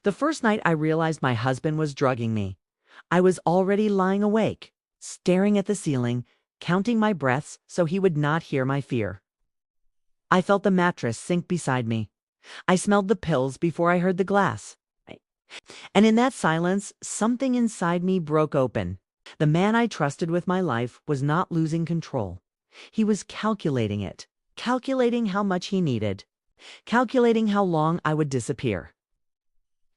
The first night I realized my husband was drugging me, I was already lying awake, staring at the ceiling, counting my breaths so he would not hear my fear. I felt the mattress sink beside me. I smelled the pills before I heard the glass. And in that silence, something inside me broke open. The man I trusted with my life was not losing control. He was calculating it, calculating how much he needed, calculating how long I would disappear,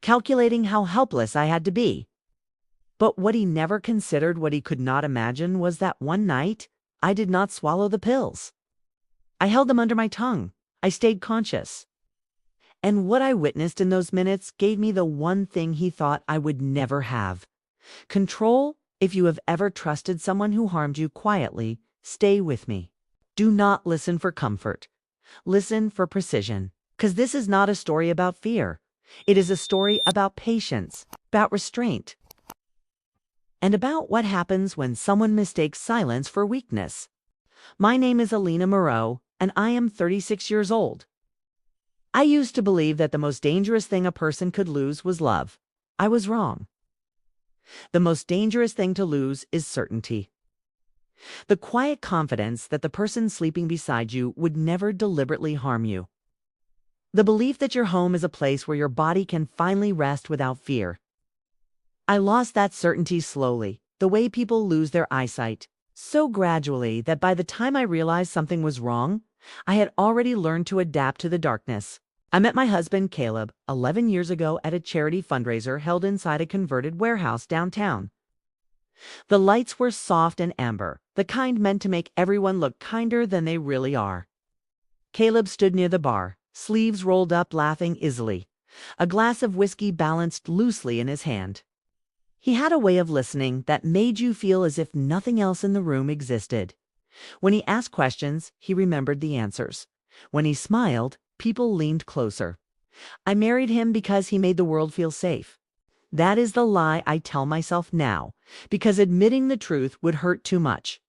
calculating how helpless I had to be. But what he never considered, what he could not imagine, was that one night I did not swallow the pills. I held them under my tongue. I stayed conscious. And what I witnessed in those minutes gave me the one thing he thought I would never have. Control. If you have ever trusted someone who harmed you quietly, stay with me. Do not listen for comfort. Listen for precision. Because this is not a story about fear. It is a story about patience, about restraint, and about what happens when someone mistakes silence for weakness. My name is Alina Moreau, and I am 36 years old. I used to believe that the most dangerous thing a person could lose was love. I was wrong. The most dangerous thing to lose is certainty. The quiet confidence that the person sleeping beside you would never deliberately harm you. The belief that your home is a place where your body can finally rest without fear. I lost that certainty slowly, the way people lose their eyesight, so gradually that by the time I realized something was wrong, I had already learned to adapt to the darkness. I met my husband, Caleb, 11 years ago at a charity fundraiser held inside a converted warehouse downtown. The lights were soft and amber, the kind meant to make everyone look kinder than they really are. Caleb stood near the bar, sleeves rolled up, laughing easily, a glass of whiskey balanced loosely in his hand. He had a way of listening that made you feel as if nothing else in the room existed. When he asked questions, he remembered the answers. When he smiled, people leaned closer. I married him because he made the world feel safe. That is the lie I tell myself now, because admitting the truth would hurt too much.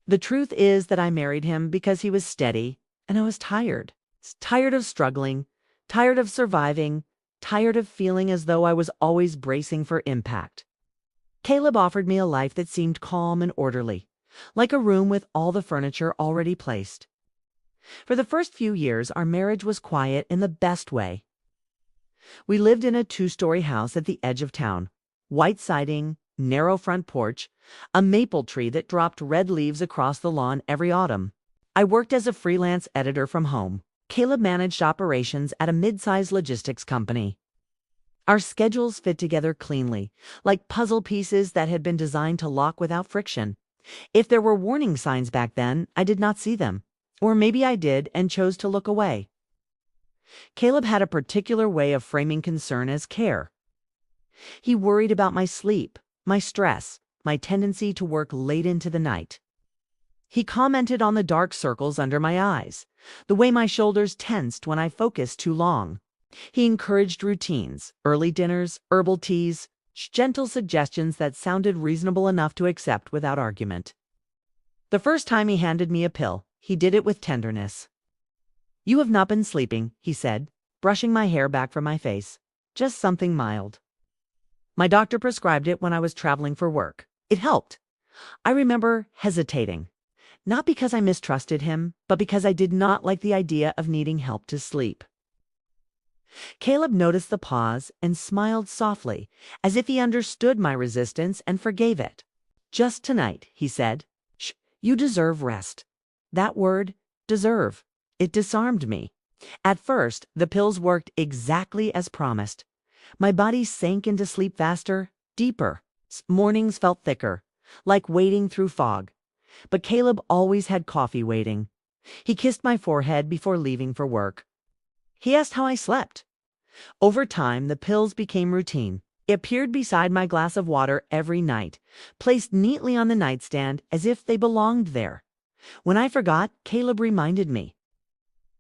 The truth is that I married him because he was steady, and I was tired. Tired of struggling, tired of surviving, tired of feeling as though I was always bracing for impact. Caleb offered me a life that seemed calm and orderly, like a room with all the furniture already placed. For the first few years, our marriage was quiet in the best way. We lived in a 2-story house at the edge of town, white siding, narrow front porch, a maple tree that dropped red leaves across the lawn every autumn. I worked as a freelance editor from home. Caleb managed operations at a mid-sized logistics company. Our schedules fit together cleanly, like puzzle pieces that had been designed to lock without friction. If there were warning signs back then, I did not see them. Or maybe I did and chose to look away. Caleb had a particular way of framing concern as care. He worried about my sleep, my stress, my tendency to work late into the night. He commented on the dark circles under my eyes, the way my shoulders tensed when I focused too long. He encouraged routines, early dinners, herbal teas, gentle suggestions that sounded reasonable enough to accept without argument. The first time he handed me a pill, he did it with tenderness. "You have not been sleeping," he said, brushing my hair back from my face. "Just something mild." My doctor prescribed it when I was traveling for work. It helped. I remember hesitating, not because I mistrusted him, but because I did not like the idea of needing help to sleep. Caleb noticed the pause and smiled softly, as if he understood my resistance and forgave it. "Just tonight," he said. "Shh, you deserve rest." That word, deserve, it disarmed me. At first, the pills worked exactly as promised. My body sank into sleep faster, deeper. Mornings felt thicker, like wading through fog. But Caleb always had coffee waiting. He kissed my forehead before leaving for work. He asked how I slept. Over time, the pills became routine. It appeared beside my glass of water every night, placed neatly on the nightstand as if they belonged there. When I forgot, Caleb reminded me.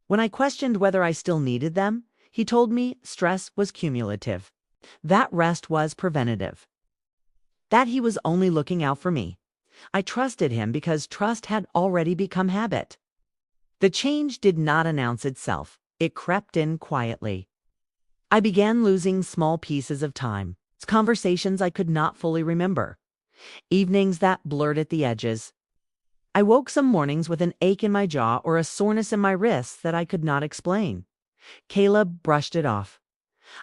When I questioned whether I still needed them, he told me stress was cumulative. That rest was preventative. That he was only looking out for me. I trusted him because trust had already become habit. The change did not announce itself. It crept in quietly. I began losing small pieces of time, conversations I could not fully remember, evenings that blurred at the edges. I woke some mornings with an ache in my jaw or a soreness in my wrists that I could not explain. Caleb brushed it off.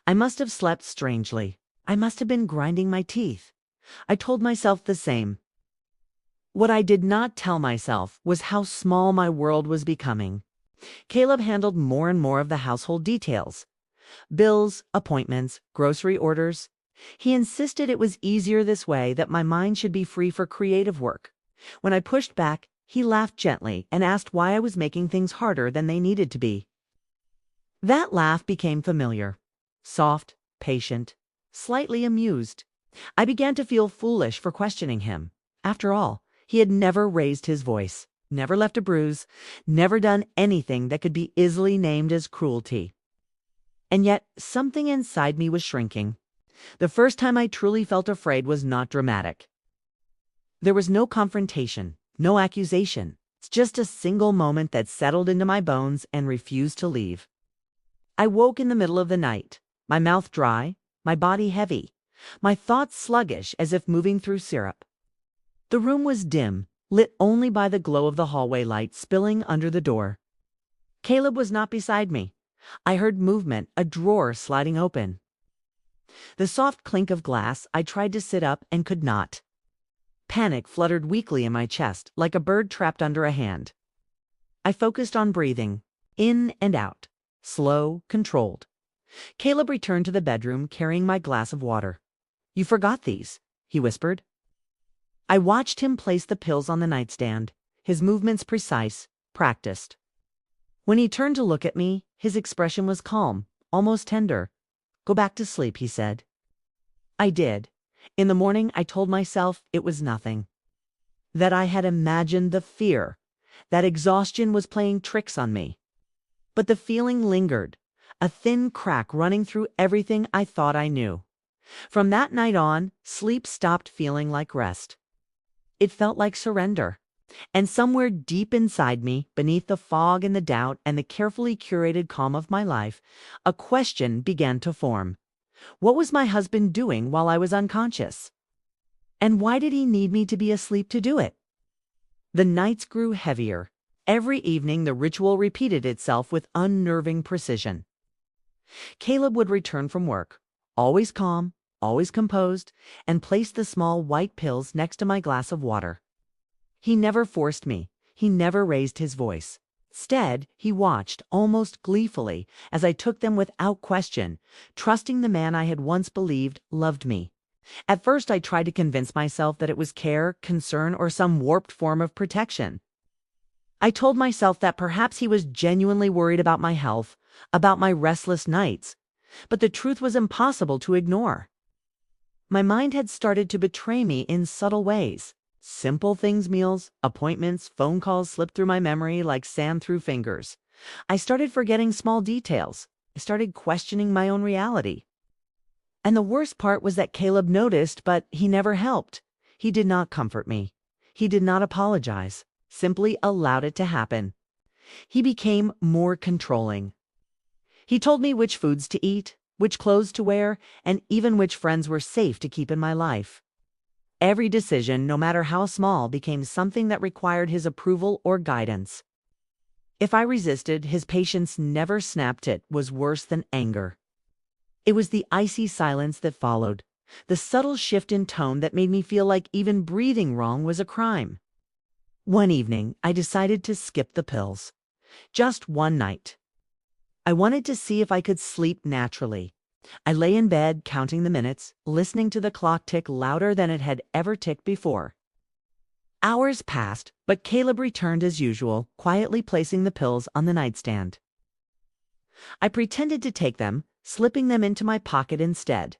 I must have slept strangely. I must have been grinding my teeth. I told myself the same. What I did not tell myself was how small my world was becoming. Caleb handled more and more of the household details. Bills, appointments, grocery orders. He insisted it was easier this way, that my mind should be free for creative work. When I pushed back, he laughed gently and asked why I was making things harder than they needed to be. That laugh became familiar. Soft, patient, slightly amused. I began to feel foolish for questioning him. After all, he had never raised his voice, never left a bruise, never done anything that could be easily named as cruelty. And yet, something inside me was shrinking. The first time I truly felt afraid was not dramatic. There was no confrontation, no accusation. It's just a single moment that settled into my bones and refused to leave. I woke in the middle of the night, my mouth dry, my body heavy, my thoughts sluggish as if moving through syrup. The room was dim, lit only by the glow of the hallway light spilling under the door. Caleb was not beside me. I heard movement, a drawer sliding open. The soft clink of glass. I tried to sit up and could not. Panic fluttered weakly in my chest, like a bird trapped under a hand. I focused on breathing, in and out, slow, controlled. Caleb returned to the bedroom carrying my glass of water. "You forgot these," he whispered. I watched him place the pills on the nightstand, his movements precise, practiced. When he turned to look at me, his expression was calm, almost tender. "Go back to sleep," he said. I did. In the morning, I told myself it was nothing. That I had imagined the fear, that exhaustion was playing tricks on me. But the feeling lingered, a thin crack running through everything I thought I knew. From that night on, sleep stopped feeling like rest. It felt like surrender. And somewhere deep inside me, beneath the fog and the doubt and the carefully curated calm of my life, a question began to form. What was my husband doing while I was unconscious? And why did he need me to be asleep to do it? The nights grew heavier. Every evening the ritual repeated itself with unnerving precision. Caleb would return from work, always calm, always composed, and place the small white pills next to my glass of water. He never forced me. He never raised his voice. Instead, he watched, almost gleefully, as I took them without question, trusting the man I had once believed loved me. At first, I tried to convince myself that it was care, concern, or some warped form of protection. I told myself that perhaps he was genuinely worried about my health, about my restless nights, but the truth was impossible to ignore. My mind had started to betray me in subtle ways. Simple things, meals, appointments, phone calls slipped through my memory like sand through fingers. I started forgetting small details. I started questioning my own reality. And the worst part was that Caleb noticed, but he never helped. He did not comfort me. He did not apologize, simply allowed it to happen. He became more controlling. He told me which foods to eat, which clothes to wear, and even which friends were safe to keep in my life. Every decision, no matter how small, became something that required his approval or guidance. If I resisted, his patience never snapped. It was worse than anger. It was the icy silence that followed, the subtle shift in tone that made me feel like even breathing wrong was a crime. One evening, I decided to skip the pills. Just one night. I wanted to see if I could sleep naturally. I lay in bed, counting the minutes, listening to the clock tick louder than it had ever ticked before. Hours passed, but Caleb returned as usual, quietly placing the pills on the nightstand. I pretended to take them, slipping them into my pocket instead.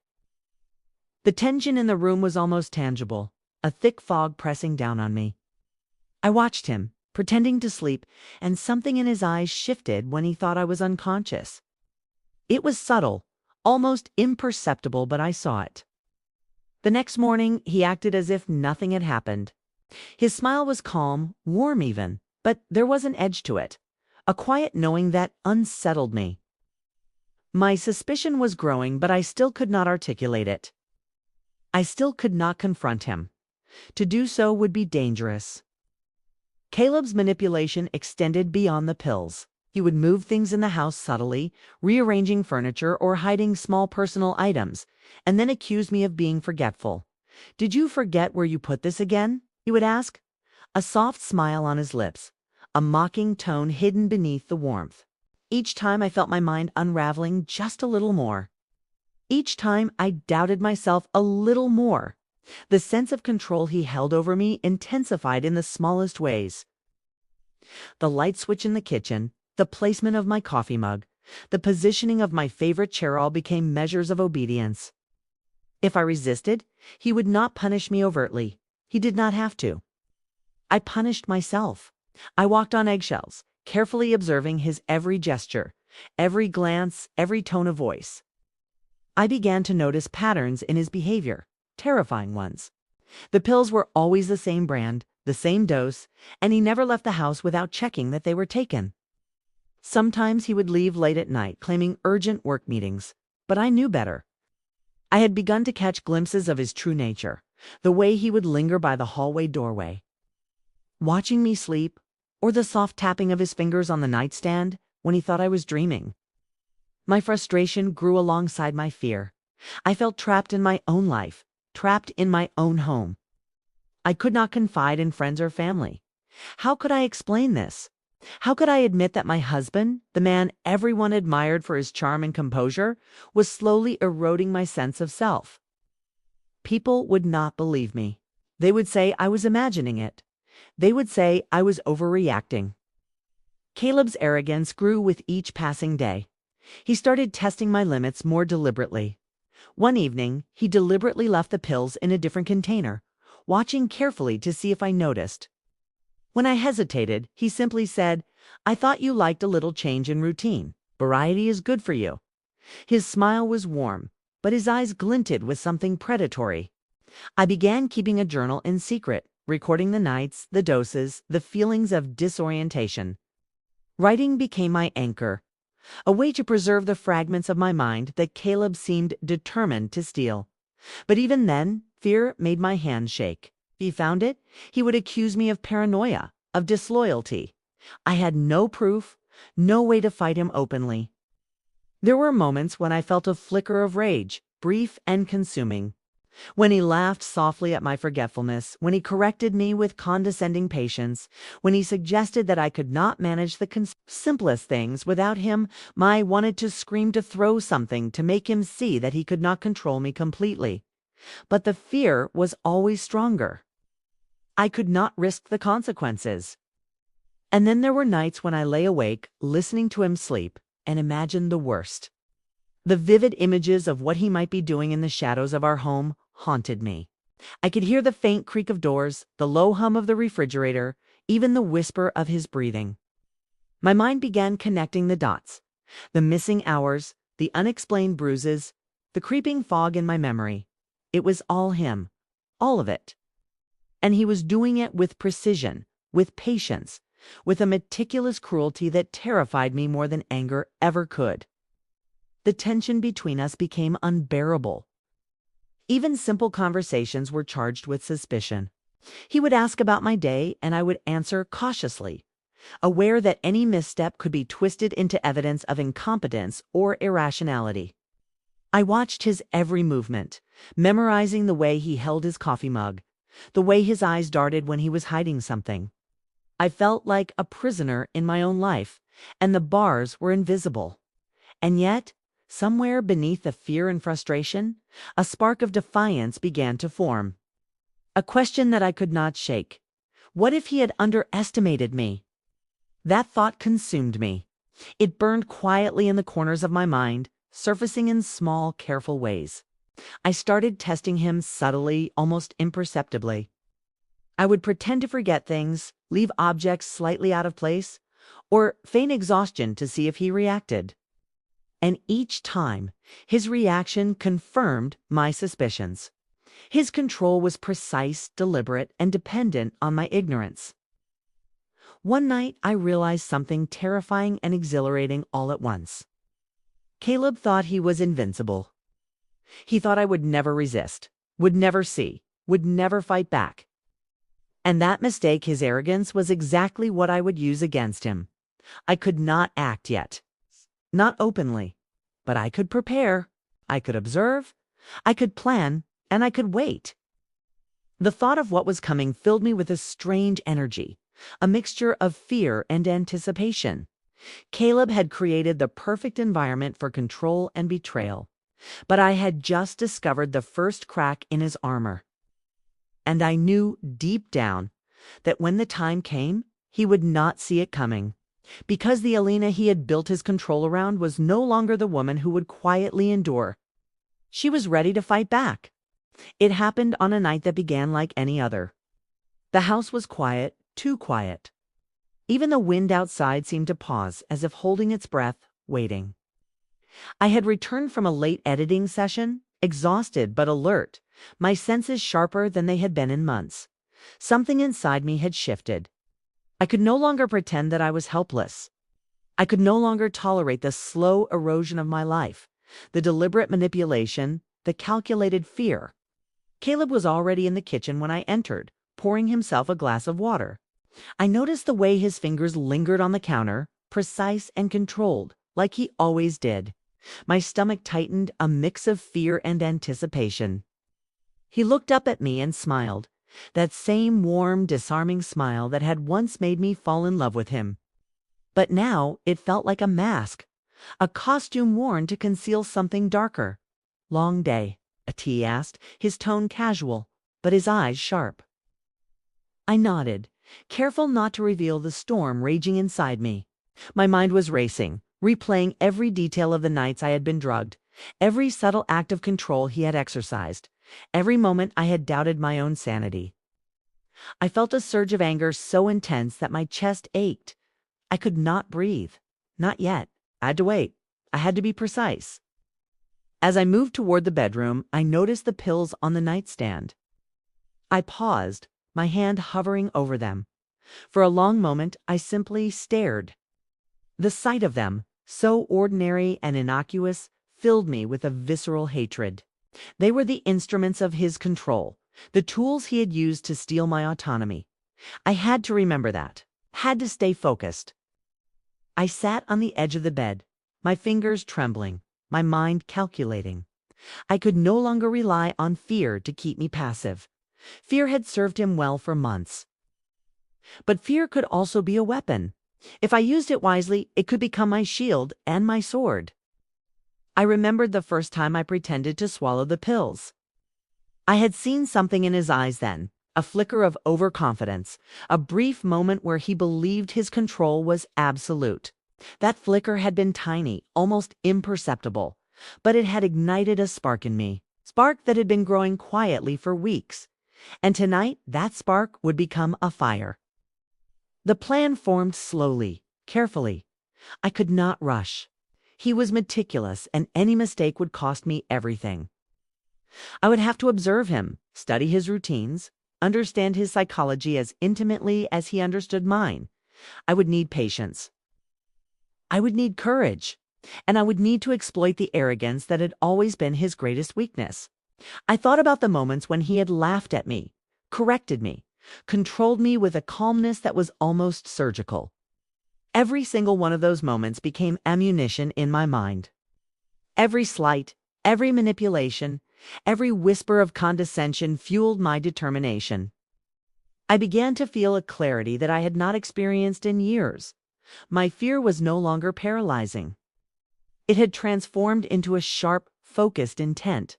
The tension in the room was almost tangible, a thick fog pressing down on me. I watched him, pretending to sleep, and something in his eyes shifted when he thought I was unconscious. It was subtle, almost imperceptible, but I saw it. The next morning, he acted as if nothing had happened. His smile was calm, warm even, but there was an edge to it, a quiet knowing that unsettled me. My suspicion was growing, but I still could not articulate it. I still could not confront him. To do so would be dangerous. Caleb's manipulation extended beyond the pills. He would move things in the house subtly, rearranging furniture or hiding small personal items, and then accuse me of being forgetful. "Did you forget where you put this again?" he would ask, a soft smile on his lips, a mocking tone hidden beneath the warmth. Each time I felt my mind unraveling just a little more. Each time I doubted myself a little more. The sense of control he held over me intensified in the smallest ways. The light switch in the kitchen, the placement of my coffee mug, the positioning of my favorite chair all became measures of obedience. If I resisted, he would not punish me overtly. He did not have to. I punished myself. I walked on eggshells, carefully observing his every gesture, every glance, every tone of voice. I began to notice patterns in his behavior, terrifying ones. The pills were always the same brand, the same dose, and he never left the house without checking that they were taken. Sometimes he would leave late at night, claiming urgent work meetings, but I knew better. I had begun to catch glimpses of his true nature, the way he would linger by the hallway doorway, watching me sleep, or the soft tapping of his fingers on the nightstand when he thought I was dreaming. My frustration grew alongside my fear. I felt trapped in my own life, trapped in my own home. I could not confide in friends or family. How could I explain this? How could I admit that my husband, the man everyone admired for his charm and composure, was slowly eroding my sense of self? People would not believe me. They would say I was imagining it. They would say I was overreacting. Caleb's arrogance grew with each passing day. He started testing my limits more deliberately. One evening, he deliberately left the pills in a different container, watching carefully to see if I noticed. When I hesitated, he simply said, "I thought you liked a little change in routine. Variety is good for you." His smile was warm, but his eyes glinted with something predatory. I began keeping a journal in secret, recording the nights, the doses, the feelings of disorientation. Writing became my anchor, a way to preserve the fragments of my mind that Caleb seemed determined to steal. But even then, fear made my hands shake. If he found it, he would accuse me of paranoia, of disloyalty. I had no proof, no way to fight him openly. There were moments when I felt a flicker of rage, brief and consuming. When he laughed softly at my forgetfulness, when he corrected me with condescending patience, when he suggested that I could not manage the simplest things without him, I wanted to scream, to throw something, to make him see that he could not control me completely. But the fear was always stronger. I could not risk the consequences. And then there were nights when I lay awake, listening to him sleep, and imagined the worst. The vivid images of what he might be doing in the shadows of our home haunted me. I could hear the faint creak of doors, the low hum of the refrigerator, even the whisper of his breathing. My mind began connecting the dots. The missing hours, the unexplained bruises, the creeping fog in my memory. It was all him, all of it. And he was doing it with precision, with patience, with a meticulous cruelty that terrified me more than anger ever could. The tension between us became unbearable. Even simple conversations were charged with suspicion. He would ask about my day, and I would answer cautiously, aware that any misstep could be twisted into evidence of incompetence or irrationality. I watched his every movement, memorizing the way he held his coffee mug, the way his eyes darted when he was hiding something. I felt like a prisoner in my own life, and the bars were invisible. And yet, somewhere beneath the fear and frustration, a spark of defiance began to form. A question that I could not shake. What if he had underestimated me? That thought consumed me. It burned quietly in the corners of my mind, surfacing in small, careful ways. I started testing him subtly, almost imperceptibly. I would pretend to forget things, leave objects slightly out of place, or feign exhaustion to see if he reacted. And each time, his reaction confirmed my suspicions. His control was precise, deliberate, and dependent on my ignorance. One night, I realized something terrifying and exhilarating all at once. Caleb thought he was invincible. He thought I would never resist, would never see, would never fight back. And that mistake, his arrogance, was exactly what I would use against him. I could not act yet. Not openly. But I could prepare. I could observe. I could plan. And I could wait. The thought of what was coming filled me with a strange energy, a mixture of fear and anticipation. Caleb had created the perfect environment for control and betrayal, but I had just discovered the first crack in his armor. And I knew deep down that when the time came, he would not see it coming, because the Alina he had built his control around was no longer the woman who would quietly endure. She was ready to fight back. It happened on a night that began like any other. The house was quiet, too quiet. Even the wind outside seemed to pause, as if holding its breath, waiting. I had returned from a late editing session, exhausted but alert, my senses sharper than they had been in months. Something inside me had shifted. I could no longer pretend that I was helpless. I could no longer tolerate the slow erosion of my life, the deliberate manipulation, the calculated fear. Caleb was already in the kitchen when I entered, pouring himself a glass of water. I noticed the way his fingers lingered on the counter, precise and controlled, like he always did. My stomach tightened, a mix of fear and anticipation. He looked up at me and smiled, that same warm, disarming smile that had once made me fall in love with him. But now it felt like a mask, a costume worn to conceal something darker. "Long day?" he asked, his tone casual, but his eyes sharp. I nodded, careful not to reveal the storm raging inside me. My mind was racing, replaying every detail of the nights I had been drugged, every subtle act of control he had exercised, every moment I had doubted my own sanity. I felt a surge of anger so intense that my chest ached. I could not breathe. Not yet. I had to wait. I had to be precise. As I moved toward the bedroom, I noticed the pills on the nightstand. I paused, my hand hovering over them. For a long moment, I simply stared. The sight of them, so ordinary and innocuous, filled me with a visceral hatred. They were the instruments of his control, the tools he had used to steal my autonomy. I had to remember that, had to stay focused. I sat on the edge of the bed, my fingers trembling, my mind calculating. I could no longer rely on fear to keep me passive. Fear had served him well for months. But fear could also be a weapon. If I used it wisely, it could become my shield and my sword. I remembered the first time I pretended to swallow the pills. I had seen something in his eyes then, a flicker of overconfidence, a brief moment where he believed his control was absolute. That flicker had been tiny, almost imperceptible, but it had ignited a spark in me, spark that had been growing quietly for weeks. And tonight, that spark would become a fire. The plan formed slowly, carefully. I could not rush. He was meticulous, and any mistake would cost me everything. I would have to observe him, study his routines, understand his psychology as intimately as he understood mine. I would need patience. I would need courage, and I would need to exploit the arrogance that had always been his greatest weakness. I thought about the moments when he had laughed at me, corrected me, controlled me with a calmness that was almost surgical. Every single one of those moments became ammunition in my mind. Every slight, every manipulation, every whisper of condescension fueled my determination. I began to feel a clarity that I had not experienced in years. My fear was no longer paralyzing. It had transformed into a sharp, focused intent.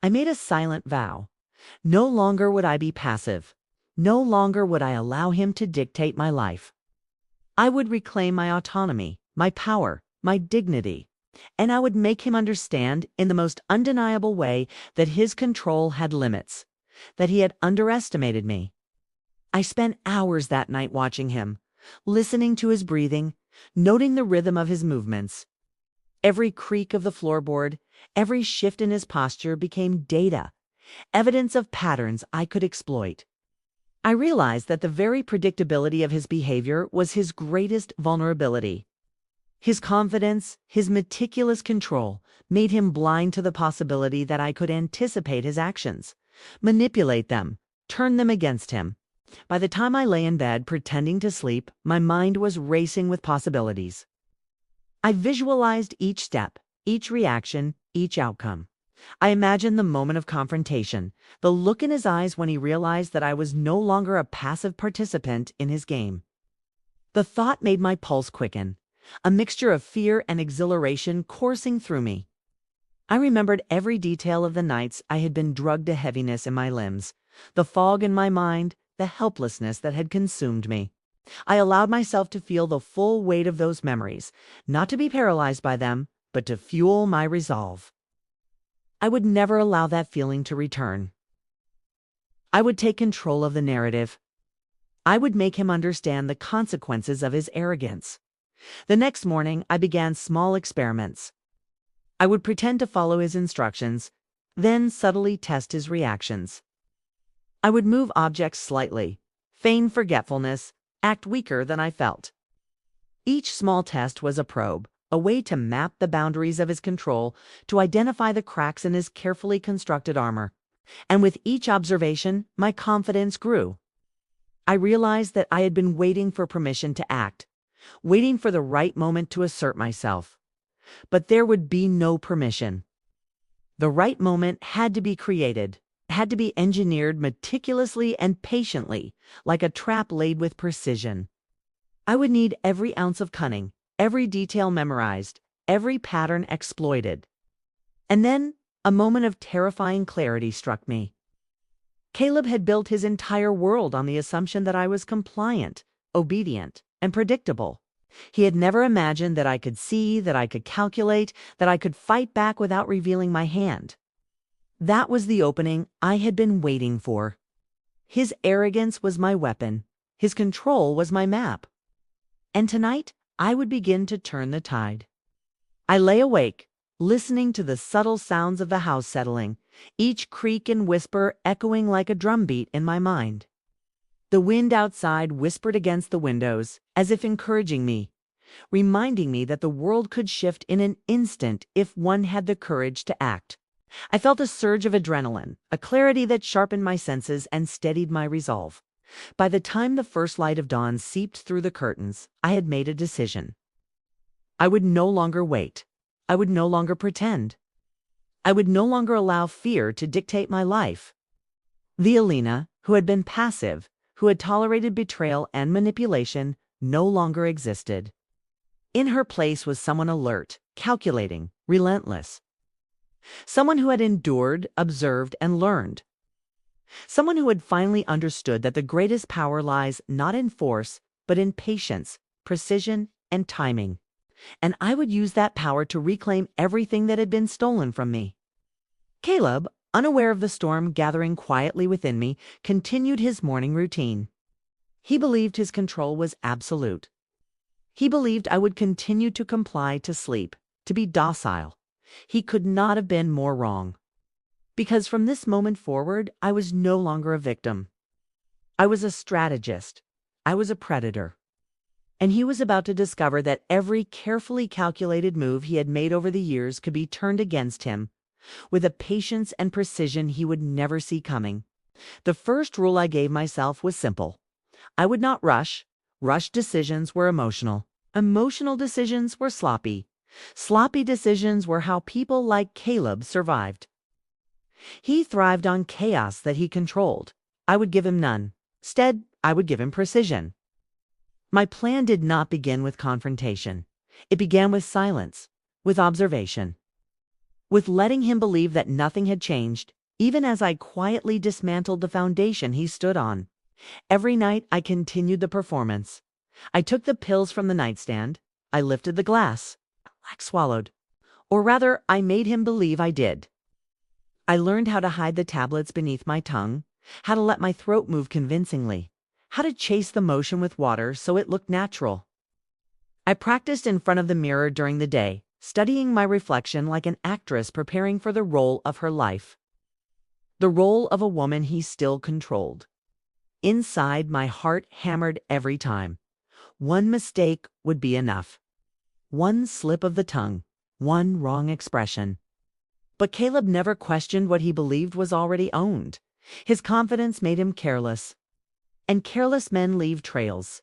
I made a silent vow. No longer would I be passive. No longer would I allow him to dictate my life. I would reclaim my autonomy, my power, my dignity, and I would make him understand in the most undeniable way that his control had limits, that he had underestimated me. I spent hours that night watching him, listening to his breathing, noting the rhythm of his movements. Every creak of the floorboard, every shift in his posture became data, evidence of patterns I could exploit. I realized that the very predictability of his behavior was his greatest vulnerability. His confidence, his meticulous control, made him blind to the possibility that I could anticipate his actions, manipulate them, turn them against him. By the time I lay in bed pretending to sleep, my mind was racing with possibilities. I visualized each step, each reaction, each outcome. I imagined the moment of confrontation, the look in his eyes when he realized that I was no longer a passive participant in his game. The thought made my pulse quicken, a mixture of fear and exhilaration coursing through me. I remembered every detail of the nights I had been drugged to heaviness in my limbs, the fog in my mind, the helplessness that had consumed me. I allowed myself to feel the full weight of those memories, not to be paralyzed by them, but to fuel my resolve. I would never allow that feeling to return. I would take control of the narrative. I would make him understand the consequences of his arrogance. The next morning, I began small experiments. I would pretend to follow his instructions, then subtly test his reactions. I would move objects slightly, feign forgetfulness, act weaker than I felt. Each small test was a probe, a way to map the boundaries of his control, to identify the cracks in his carefully constructed armor. And with each observation, my confidence grew. I realized that I had been waiting for permission to act, waiting for the right moment to assert myself. But there would be no permission. The right moment had to be created, had to be engineered meticulously and patiently, like a trap laid with precision. I would need every ounce of cunning, every detail memorized, every pattern exploited. And then a moment of terrifying clarity struck me. Caleb had built his entire world on the assumption that I was compliant, obedient, and predictable. He had never imagined that I could see, that I could calculate, that I could fight back without revealing my hand. That was the opening I had been waiting for. His arrogance was my weapon. His control was my map. And tonight, I would begin to turn the tide. I lay awake, listening to the subtle sounds of the house settling, each creak and whisper echoing like a drumbeat in my mind. The wind outside whispered against the windows, as if encouraging me, reminding me that the world could shift in an instant if one had the courage to act. I felt a surge of adrenaline, a clarity that sharpened my senses and steadied my resolve. By the time the first light of dawn seeped through the curtains, I had made a decision. I would no longer wait. I would no longer pretend. I would no longer allow fear to dictate my life. The Alina, who had been passive, who had tolerated betrayal and manipulation, no longer existed. In her place was someone alert, calculating, relentless. Someone who had endured, observed, and learned. Someone who had finally understood that the greatest power lies not in force, but in patience, precision, and timing. And I would use that power to reclaim everything that had been stolen from me. Caleb, unaware of the storm gathering quietly within me, continued his morning routine. He believed his control was absolute. He believed I would continue to comply, to sleep, to be docile. He could not have been more wrong. Because from this moment forward, I was no longer a victim. I was a strategist. I was a predator. And he was about to discover that every carefully calculated move he had made over the years could be turned against him, with a patience and precision he would never see coming. The first rule I gave myself was simple. I would not rush. Rushed decisions were emotional. Emotional decisions were sloppy. Sloppy decisions were how people like Caleb survived. He thrived on chaos that he controlled. I would give him none. Instead, I would give him precision. My plan did not begin with confrontation. It began with silence, with observation, with letting him believe that nothing had changed, even as I quietly dismantled the foundation he stood on. Every night, I continued the performance. I took the pills from the nightstand. I lifted the glass. Black swallowed. Or rather, I made him believe I did. I learned how to hide the tablets beneath my tongue, how to let my throat move convincingly, how to chase the motion with water so it looked natural. I practiced in front of the mirror during the day, studying my reflection like an actress preparing for the role of her life. The role of a woman he still controlled. Inside, my heart hammered every time. One mistake would be enough. One slip of the tongue, one wrong expression. But Caleb never questioned what he believed was already owned. His confidence made him careless. And careless men leave trails.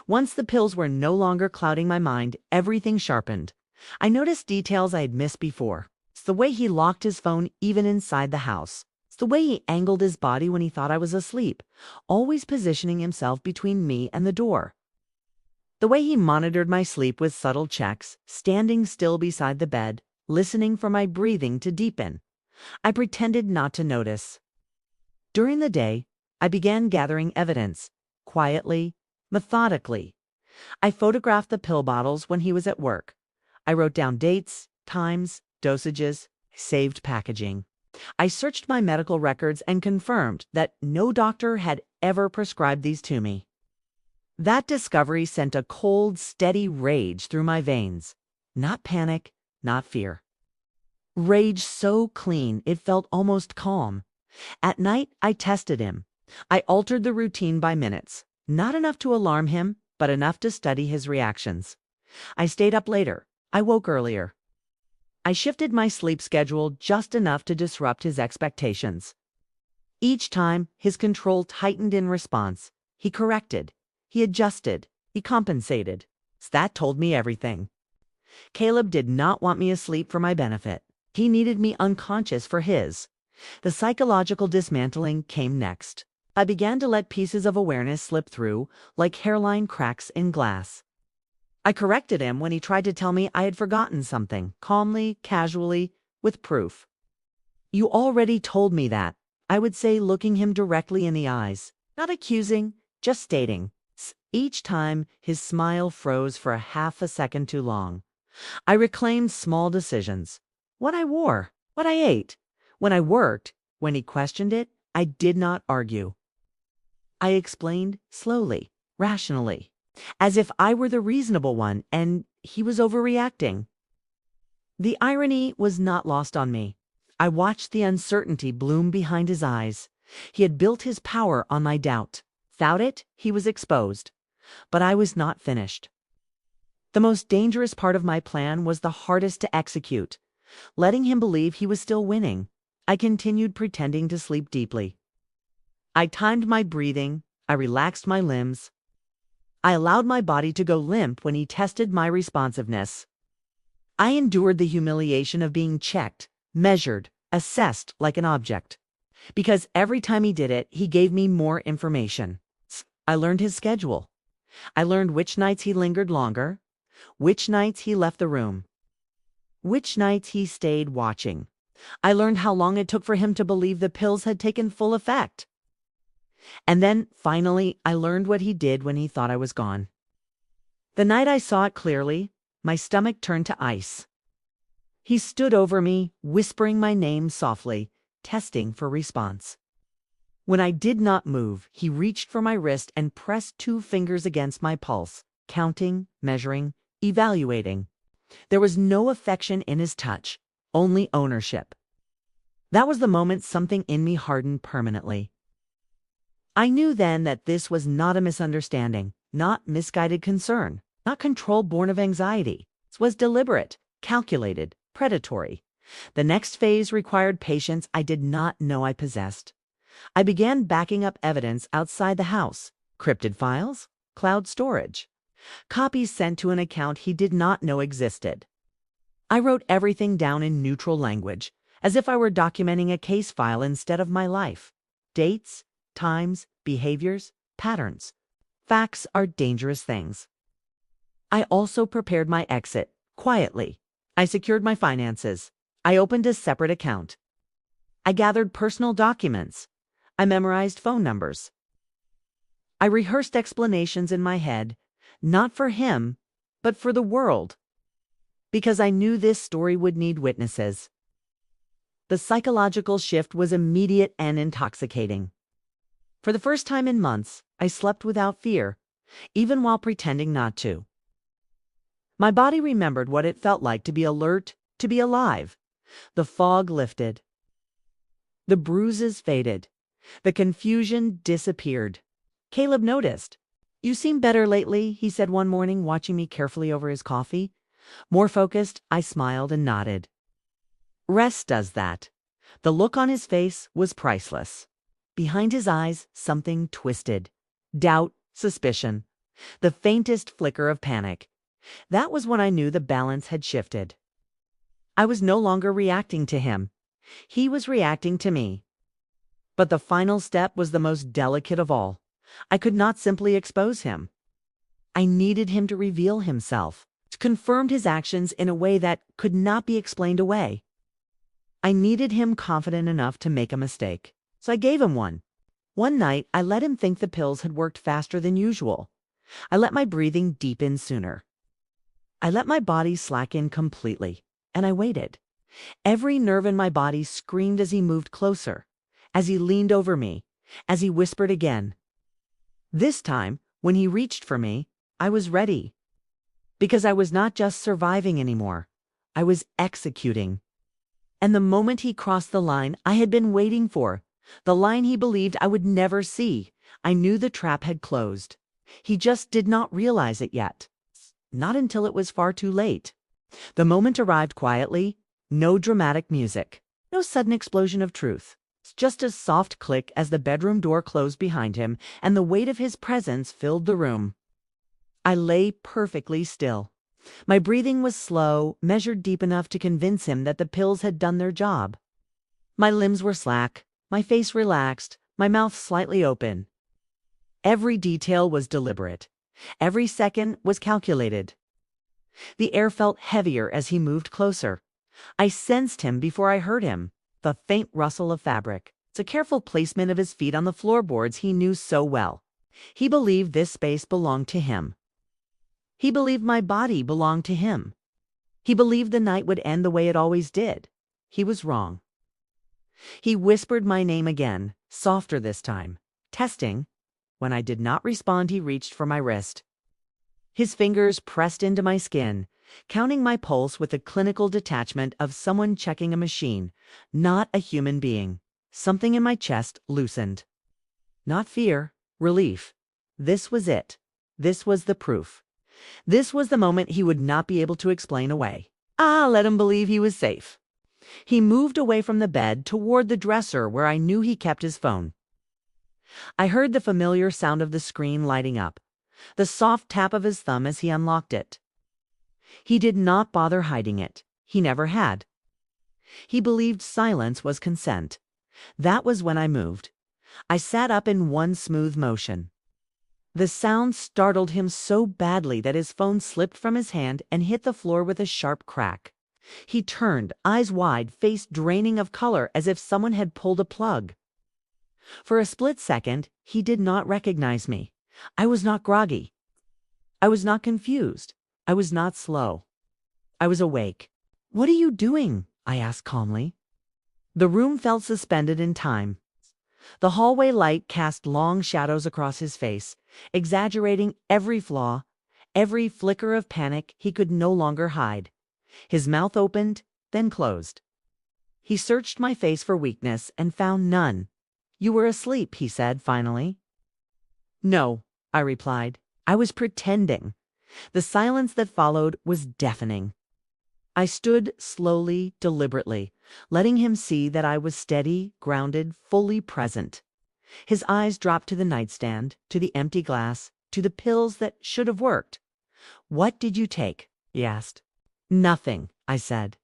Once the pills were no longer clouding my mind, everything sharpened. I noticed details I had missed before. It's the way he locked his phone even inside the house. It's the way he angled his body when he thought I was asleep, always positioning himself between me and the door. The way he monitored my sleep with subtle checks, standing still beside the bed, listening for my breathing to deepen. I pretended not to notice. During the day, I began gathering evidence, quietly, methodically. I photographed the pill bottles when he was at work. I wrote down dates, times, dosages, saved packaging. I searched my medical records and confirmed that no doctor had ever prescribed these to me. That discovery sent a cold, steady rage through my veins. Not panic, not fear. Rage so clean it felt almost calm. At night, I tested him. I altered the routine by minutes. Not enough to alarm him, but enough to study his reactions. I stayed up later. I woke earlier. I shifted my sleep schedule just enough to disrupt his expectations. Each time, his control tightened in response. He corrected. He adjusted. He compensated. That told me everything. Caleb did not want me asleep for my benefit. He needed me unconscious for his. The psychological dismantling came next. I began to let pieces of awareness slip through, like hairline cracks in glass. I corrected him when he tried to tell me I had forgotten something, calmly, casually, with proof. "You already told me that," I would say, looking him directly in the eyes. Not accusing, just stating. Each time, his smile froze for a half a second too long. I reclaimed small decisions. What I wore, what I ate, when I worked. When he questioned it, I did not argue. I explained slowly, rationally, as if I were the reasonable one and he was overreacting. The irony was not lost on me. I watched the uncertainty bloom behind his eyes. He had built his power on my doubt. Without it, he was exposed. But I was not finished. The most dangerous part of my plan was the hardest to execute. Letting him believe he was still winning. I continued pretending to sleep deeply. I timed my breathing. I relaxed my limbs. I allowed my body to go limp when he tested my responsiveness. I endured the humiliation of being checked, measured, assessed like an object. Because every time he did it, he gave me more information. I learned his schedule. I learned which nights he lingered longer, which nights he left the room, which nights he stayed watching. I learned how long it took for him to believe the pills had taken full effect. And then, finally, I learned what he did when he thought I was gone. The night I saw it clearly, my stomach turned to ice. He stood over me, whispering my name softly, testing for response. When I did not move, he reached for my wrist and pressed 2 fingers against my pulse, counting, measuring, evaluating. There was no affection in his touch, only ownership. That was the moment something in me hardened permanently. I knew then that this was not a misunderstanding, not misguided concern, not control born of anxiety. This was deliberate, calculated, predatory. The next phase required patience I did not know I possessed. I began backing up evidence outside the house, crypted files, cloud storage, copies sent to an account he did not know existed. I wrote everything down in neutral language, as if I were documenting a case file instead of my life. Dates, times, behaviors, patterns. Facts are dangerous things. I also prepared my exit, quietly. I secured my finances. I opened a separate account. I gathered personal documents. I memorized phone numbers. I rehearsed explanations in my head, not for him, but for the world, because I knew this story would need witnesses. The psychological shift was immediate and intoxicating. For the first time in months, I slept without fear, even while pretending not to. My body remembered what it felt like to be alert, to be alive. The fog lifted. The bruises faded. The confusion disappeared. Caleb noticed. "You seem better lately," he said one morning, watching me carefully over his coffee. More focused, I smiled and nodded. Rest does that. The look on his face was priceless. Behind his eyes, something twisted. Doubt, suspicion, the faintest flicker of panic. That was when I knew the balance had shifted. I was no longer reacting to him. He was reacting to me. But the final step was the most delicate of all. I could not simply expose him. I needed him to reveal himself, to confirm his actions in a way that could not be explained away. I needed him confident enough to make a mistake, so I gave him one. One night, I let him think the pills had worked faster than usual. I let my breathing deepen sooner. I let my body slacken completely, and I waited. Every nerve in my body screamed as he moved closer, as he leaned over me, as he whispered again. This time, when he reached for me, I was ready. Because I was not just surviving anymore. I was executing. And the moment he crossed the line I had been waiting for, the line he believed I would never see, I knew the trap had closed. He just did not realize it yet. Not until it was far too late. The moment arrived quietly, no dramatic music, no sudden explosion of truth. Just a soft click as the bedroom door closed behind him and the weight of his presence filled the room. I lay perfectly still. My breathing was slow, measured deep enough to convince him that the pills had done their job. My limbs were slack, my face relaxed, my mouth slightly open. Every detail was deliberate. Every second was calculated. The air felt heavier as he moved closer. I sensed him before I heard him, the faint rustle of fabric, the careful placement of his feet on the floorboards he knew so well. He believed this space belonged to him. He believed my body belonged to him. He believed the night would end the way it always did. He was wrong. He whispered my name again, softer this time, testing. When I did not respond, he reached for my wrist. His fingers pressed into my skin, counting my pulse with the clinical detachment of someone checking a machine, not a human being. Something in my chest loosened. Not fear, relief. This was it. This was the proof. This was the moment he would not be able to explain away. Let him believe he was safe. He moved away from the bed toward the dresser where I knew he kept his phone. I heard the familiar sound of the screen lighting up, the soft tap of his thumb as he unlocked it. He did not bother hiding it. He never had. He believed silence was consent. That was when I moved. I sat up in one smooth motion. The sound startled him so badly that his phone slipped from his hand and hit the floor with a sharp crack. He turned, eyes wide, face draining of color as if someone had pulled a plug. For a split second, he did not recognize me. I was not groggy. I was not confused. I was not slow. I was awake. "What are you doing?" I asked calmly. The room felt suspended in time. The hallway light cast long shadows across his face, exaggerating every flaw, every flicker of panic he could no longer hide. His mouth opened, then closed. He searched my face for weakness and found none. "You were asleep," he said finally. "No," I replied. "I was pretending." The silence that followed was deafening. I stood slowly, deliberately, letting him see that I was steady, grounded, fully present. His eyes dropped to the nightstand, to the empty glass, to the pills that should have worked. "What did you take?" he asked. "Nothing," I said.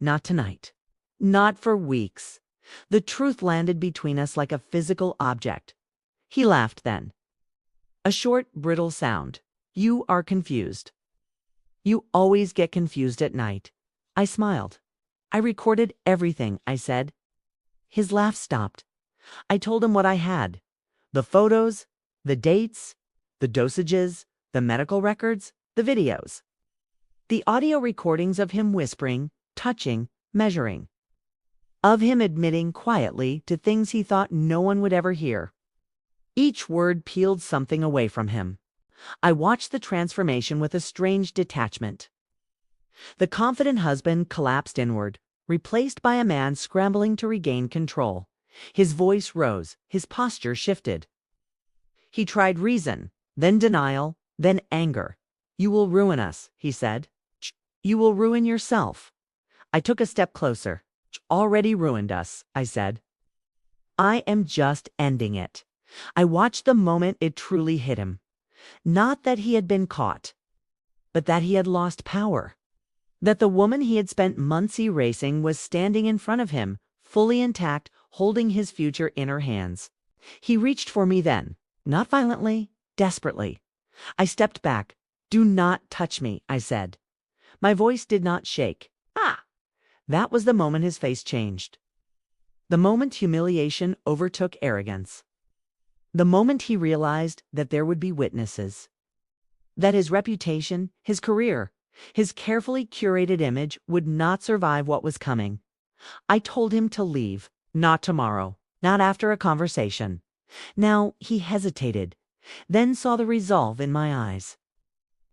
"Not tonight. Not for weeks." The truth landed between us like a physical object. He laughed then. A short, brittle sound. "You are confused. You always get confused at night." I smiled. "I recorded everything," I said. His laugh stopped. I told him what I had. The photos, the dates, the dosages, the medical records, the videos. The audio recordings of him whispering, touching, measuring. Of him admitting quietly to things he thought no one would ever hear. Each word peeled something away from him. I watched the transformation with a strange detachment. The confident husband collapsed inward, replaced by a man scrambling to regain control. His voice rose, his posture shifted. He tried reason, then denial, then anger. "You will ruin us," he said. You will ruin yourself. I took a step closer. Already ruined us, I said. I am just ending it. I watched the moment it truly hit him. Not that he had been caught, but that he had lost power. That the woman he had spent months erasing was standing in front of him, fully intact, holding his future in her hands. He reached for me then, not violently, desperately. I stepped back. Do not touch me, I said. My voice did not shake. Ah! That was the moment his face changed. The moment humiliation overtook arrogance. The moment he realized that there would be witnesses. That his reputation, his career, his carefully curated image would not survive what was coming. I told him to leave, not tomorrow, not after a conversation. Now he hesitated, then saw the resolve in my eyes.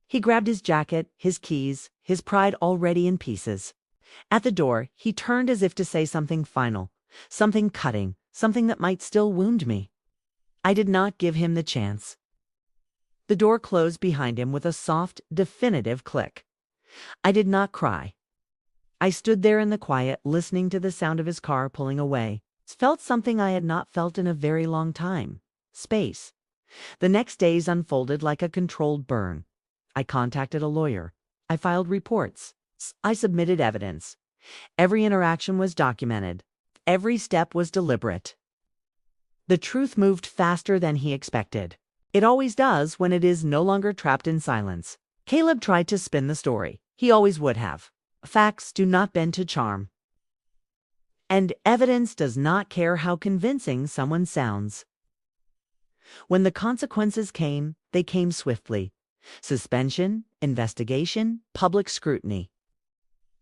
He grabbed his jacket, his keys, his pride already in pieces. At the door, he turned as if to say something final, something cutting, something that might still wound me. I did not give him the chance. The door closed behind him with a soft, definitive click. I did not cry. I stood there in the quiet, listening to the sound of his car pulling away. Felt something I had not felt in a very long time. Space. The next days unfolded like a controlled burn. I contacted a lawyer. I filed reports. I submitted evidence. Every interaction was documented. Every step was deliberate. The truth moved faster than he expected. It always does when it is no longer trapped in silence. Caleb tried to spin the story. He always would have. Facts do not bend to charm. And evidence does not care how convincing someone sounds. When the consequences came, they came swiftly. Suspension, investigation, public scrutiny.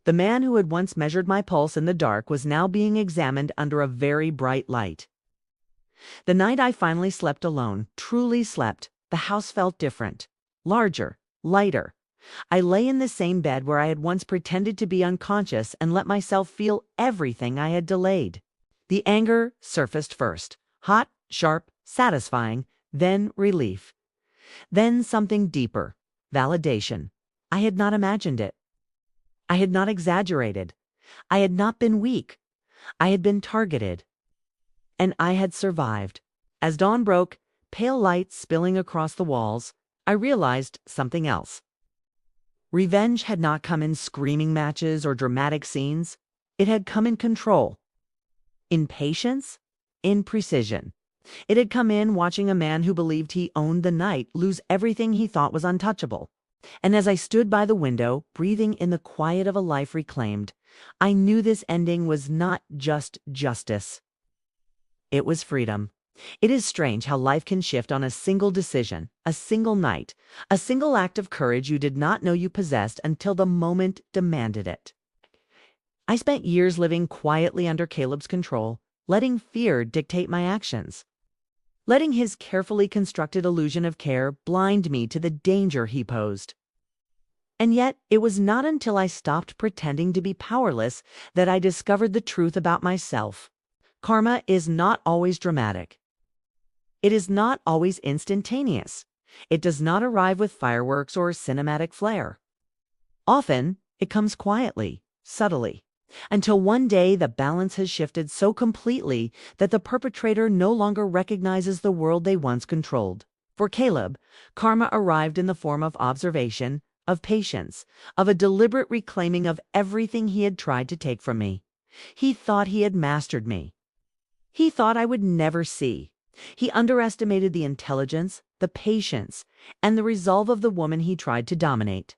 The man who had once measured my pulse in the dark was now being examined under a very bright light. The night I finally slept alone, truly slept, the house felt different. Larger, lighter. I lay in the same bed where I had once pretended to be unconscious and let myself feel everything I had delayed. The anger surfaced first. Hot, sharp, satisfying, then relief. Then something deeper. Validation. I had not imagined it. I had not exaggerated. I had not been weak. I had been targeted. And I had survived. As dawn broke, pale light spilling across the walls, I realized something else. Revenge had not come in screaming matches or dramatic scenes. It had come in control. In patience, in precision. It had come in watching a man who believed he owned the night lose everything he thought was untouchable. And as I stood by the window, breathing in the quiet of a life reclaimed, I knew this ending was not just justice. It was freedom. It is strange how life can shift on a single decision, a single night, a single act of courage you did not know you possessed until the moment demanded it. I spent years living quietly under Caleb's control, letting fear dictate my actions. Letting his carefully constructed illusion of care blind me to the danger he posed. And yet, it was not until I stopped pretending to be powerless that I discovered the truth about myself. Karma is not always dramatic. It is not always instantaneous. It does not arrive with fireworks or cinematic flair. Often, it comes quietly, subtly, until one day the balance has shifted so completely that the perpetrator no longer recognizes the world they once controlled. For Caleb, karma arrived in the form of observation, of patience, of a deliberate reclaiming of everything he had tried to take from me. He thought he had mastered me. He thought I would never see. He underestimated the intelligence, the patience, and the resolve of the woman he tried to dominate.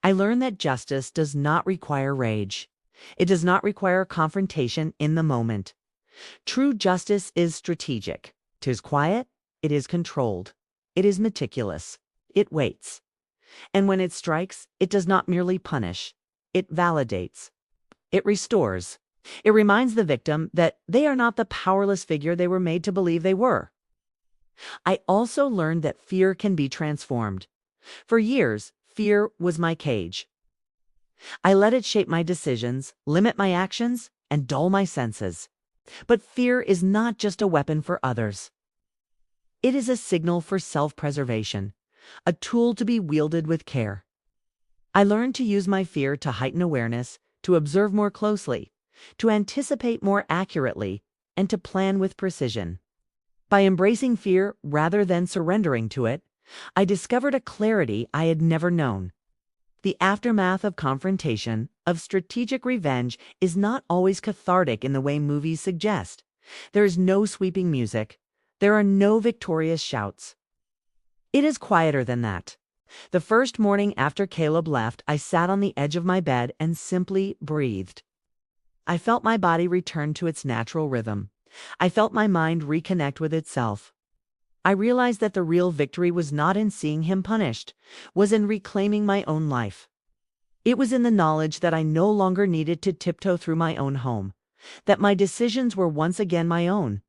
I learned that justice does not require rage. It does not require confrontation in the moment. True justice is strategic. 'Tis quiet, it is controlled, it is meticulous, it waits. And when it strikes, it does not merely punish, it validates, it restores. It reminds the victim that they are not the powerless figure they were made to believe they were. I also learned that fear can be transformed. For years, fear was my cage. I let it shape my decisions, limit my actions, and dull my senses. But fear is not just a weapon for others. It is a signal for self-preservation, a tool to be wielded with care. I learned to use my fear to heighten awareness, to observe more closely, to anticipate more accurately, and to plan with precision. By embracing fear rather than surrendering to it, I discovered a clarity I had never known. The aftermath of confrontation, of strategic revenge, is not always cathartic in the way movies suggest. There is no sweeping music. There are no victorious shouts. It is quieter than that. The first morning after Caleb left, I sat on the edge of my bed and simply breathed. I felt my body return to its natural rhythm. I felt my mind reconnect with itself. I realized that the real victory was not in seeing him punished, was in reclaiming my own life. It was in the knowledge that I no longer needed to tiptoe through my own home, that my decisions were once again my own,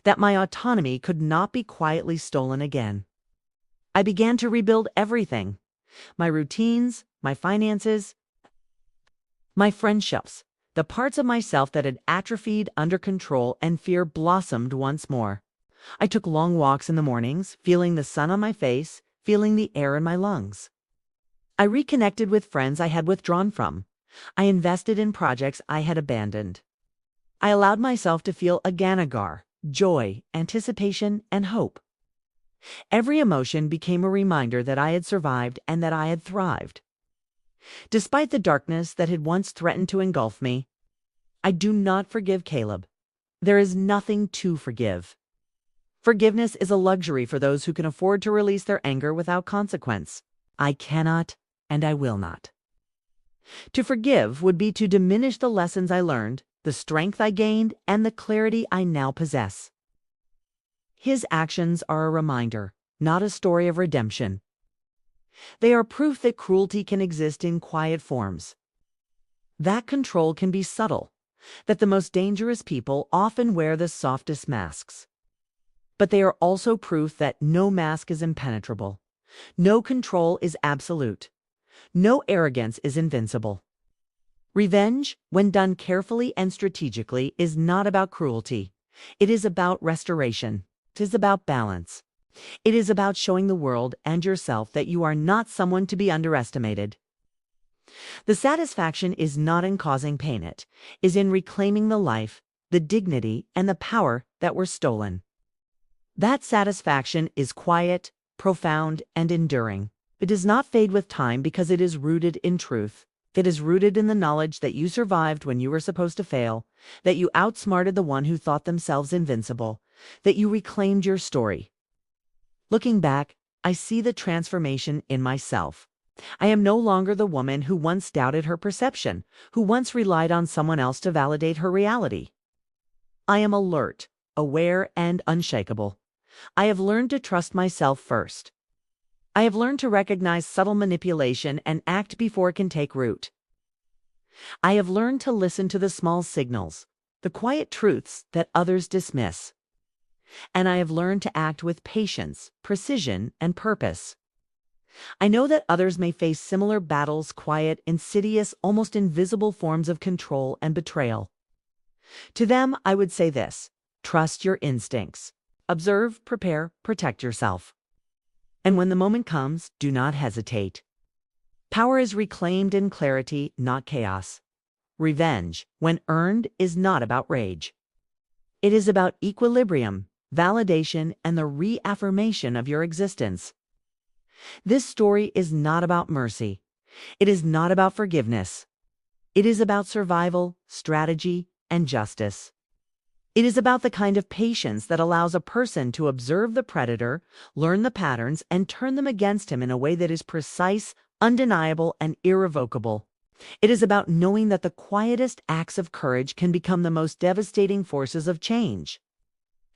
that my autonomy could not be quietly stolen again. I began to rebuild everything: my routines, my finances, my friendships. The parts of myself that had atrophied under control and fear blossomed once more. I took long walks in the mornings, feeling the sun on my face, feeling the air in my lungs. I reconnected with friends I had withdrawn from. I invested in projects I had abandoned. I allowed myself to feel aganagar, joy, anticipation, and hope. Every emotion became a reminder that I had survived and that I had thrived. Despite the darkness that had once threatened to engulf me, I do not forgive Caleb. There is nothing to forgive. Forgiveness is a luxury for those who can afford to release their anger without consequence. I cannot, and I will not. To forgive would be to diminish the lessons I learned, the strength I gained, and the clarity I now possess. His actions are a reminder, not a story of redemption. They are proof that cruelty can exist in quiet forms, that control can be subtle, that the most dangerous people often wear the softest masks. But they are also proof that no mask is impenetrable, no control is absolute, no arrogance is invincible. Revenge, when done carefully and strategically, is not about cruelty. It is about restoration. It is about balance. It is about showing the world and yourself that you are not someone to be underestimated. The satisfaction is not in causing pain, it is in reclaiming the life, the dignity, and the power that were stolen. That satisfaction is quiet, profound, and enduring. It does not fade with time because it is rooted in truth. It is rooted in the knowledge that you survived when you were supposed to fail, that you outsmarted the one who thought themselves invincible, that you reclaimed your story. Looking back, I see the transformation in myself. I am no longer the woman who once doubted her perception, who once relied on someone else to validate her reality. I am alert, aware, and unshakable. I have learned to trust myself first. I have learned to recognize subtle manipulation and act before it can take root. I have learned to listen to the small signals, the quiet truths that others dismiss. And I have learned to act with patience, precision, and purpose. I know that others may face similar battles, quiet, insidious, almost invisible forms of control and betrayal. To them, I would say this: trust your instincts. Observe, prepare, protect yourself. And when the moment comes, do not hesitate. Power is reclaimed in clarity, not chaos. Revenge, when earned, is not about rage. It is about equilibrium, validation, and the reaffirmation of your existence. This story is not about mercy. It is not about forgiveness. It is about survival, strategy, and justice. It is about the kind of patience that allows a person to observe the predator, learn the patterns, and turn them against him in a way that is precise, undeniable, and irrevocable. It is about knowing that the quietest acts of courage can become the most devastating forces of change.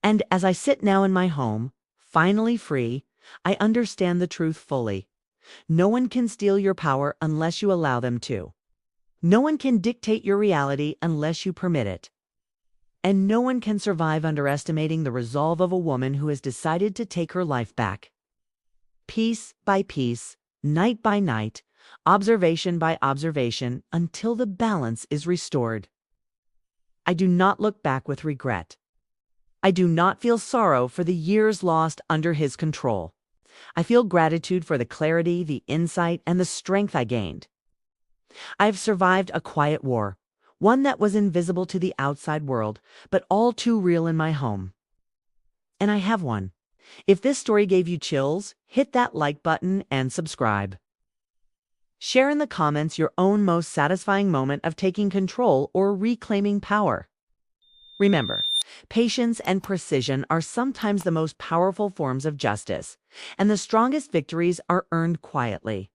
And as I sit now in my home, finally free, I understand the truth fully. No one can steal your power unless you allow them to. No one can dictate your reality unless you permit it. And no one can survive underestimating the resolve of a woman who has decided to take her life back. Piece by piece, night by night, observation by observation, until the balance is restored. I do not look back with regret. I do not feel sorrow for the years lost under his control. I feel gratitude for the clarity, the insight, and the strength I gained. I have survived a quiet war, one that was invisible to the outside world, but all too real in my home. And I have one. If this story gave you chills, hit that like button and subscribe. Share in the comments your own most satisfying moment of taking control or reclaiming power. Remember, patience and precision are sometimes the most powerful forms of justice, and the strongest victories are earned quietly.